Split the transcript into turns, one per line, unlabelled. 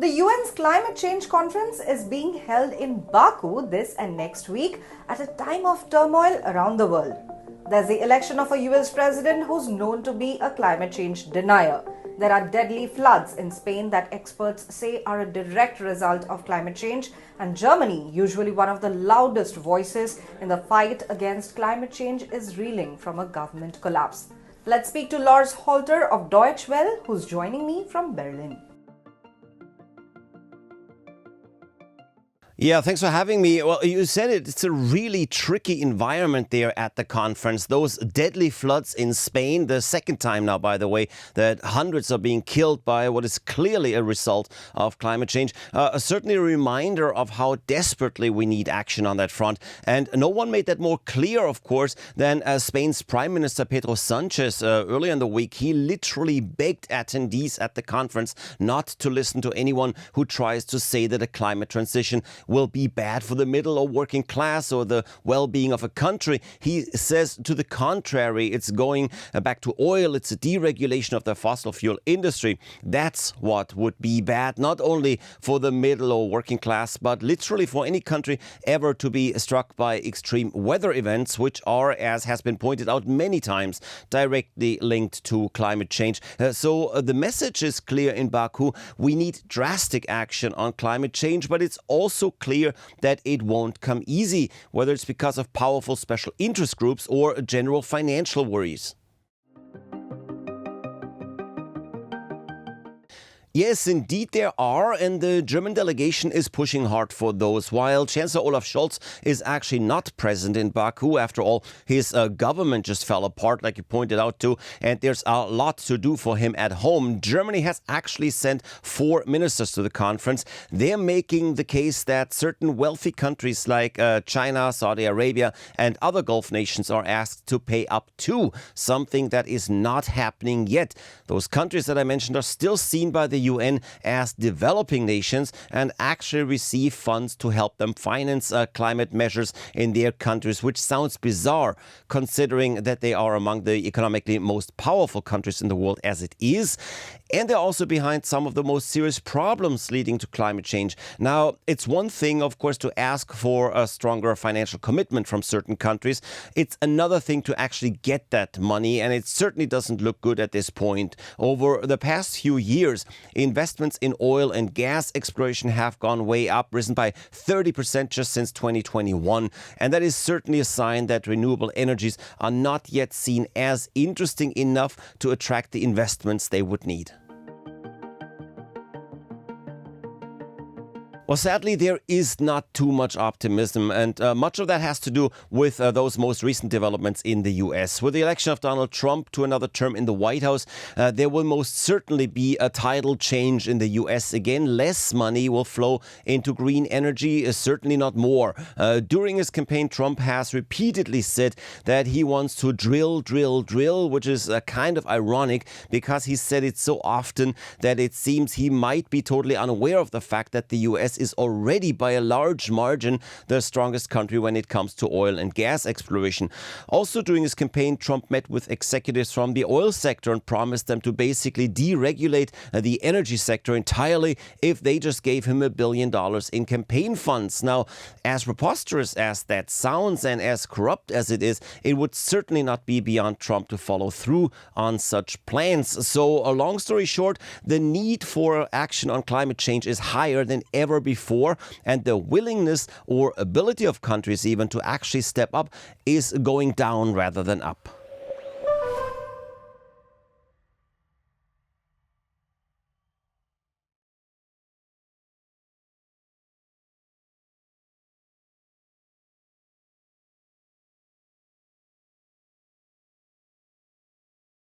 The UN's climate change conference is being held in Baku this and next week at a time of turmoil around the world. There's the election of a US president who's known to be a climate change denier. There are deadly floods in Spain that experts say are a direct result of climate change, and Germany, usually one of the loudest voices in the fight against climate change, is reeling from a government collapse. Let's speak to Lars Halter of Deutsche Welle, who's joining me from Berlin.
Yeah, thanks for having me. Well, you said it. It's a really tricky environment there at the conference. Those deadly floods in Spain, the second time now, by the way, that hundreds are being killed by what is clearly a result of climate change. Certainly a reminder of how desperately we need action on that front. And no one made that more clear, of course, than Spain's Prime Minister Pedro Sánchez. Earlier in the week, he literally begged attendees at the conference not to listen to anyone who tries to say that a climate transition will be bad for the middle or working class or the well-being of a country. He says to the contrary, it's going back to oil, it's a deregulation of the fossil fuel industry. That's what would be bad, not only for the middle or working class, but literally for any country ever to be struck by extreme weather events, which are, as has been pointed out many times, directly linked to climate change. So the message is clear in Baku. We need drastic action on climate change, but it's also clear that it won't come easy, whether it's because of powerful special interest groups or general financial worries. Yes, indeed there are, and the German delegation is pushing hard for those, while Chancellor Olaf Scholz is actually not present in Baku. After all, his government just fell apart, like you pointed out too, and there's a lot to do for him at home. Germany has actually sent 4 ministers to the conference. They're making the case that certain wealthy countries like China, Saudi Arabia, and other Gulf nations are asked to pay up too, something that is not happening yet. Those countries that I mentioned are still seen by the UN as developing nations and actually receive funds to help them finance climate measures in their countries, which sounds bizarre considering that they are among the economically most powerful countries in the world as it is. And they're also behind some of the most serious problems leading to climate change. Now, it's one thing, of course, to ask for a stronger financial commitment from certain countries. It's another thing to actually get that money, and it certainly doesn't look good at this point. Over the past few years, investments in oil and gas exploration have gone way up, risen by 30% just since 2021. And that is certainly a sign that renewable energies are not yet seen as interesting enough to attract the investments they would need. Well, sadly, there is not too much optimism, and much of that has to do with those most recent developments in the U.S. With the election of Donald Trump to another term in the White House, there will most certainly be a tidal change in the U.S. Again, less money will flow into green energy, certainly not more. During his campaign, Trump has repeatedly said that he wants to drill, which is kind of ironic because he said it so often that it seems he might be totally unaware of the fact that the U.S. is already by a large margin the strongest country when it comes to oil and gas exploration. Also during his campaign, Trump met with executives from the oil sector and promised them to basically deregulate the energy sector entirely if they just gave him $1 billion in campaign funds. Now, as preposterous as that sounds and as corrupt as it is, it would certainly not be beyond Trump to follow through on such plans. So, a long story short, the need for action on climate change is higher than ever before, and the willingness or ability of countries even to actually step up is going down rather than up.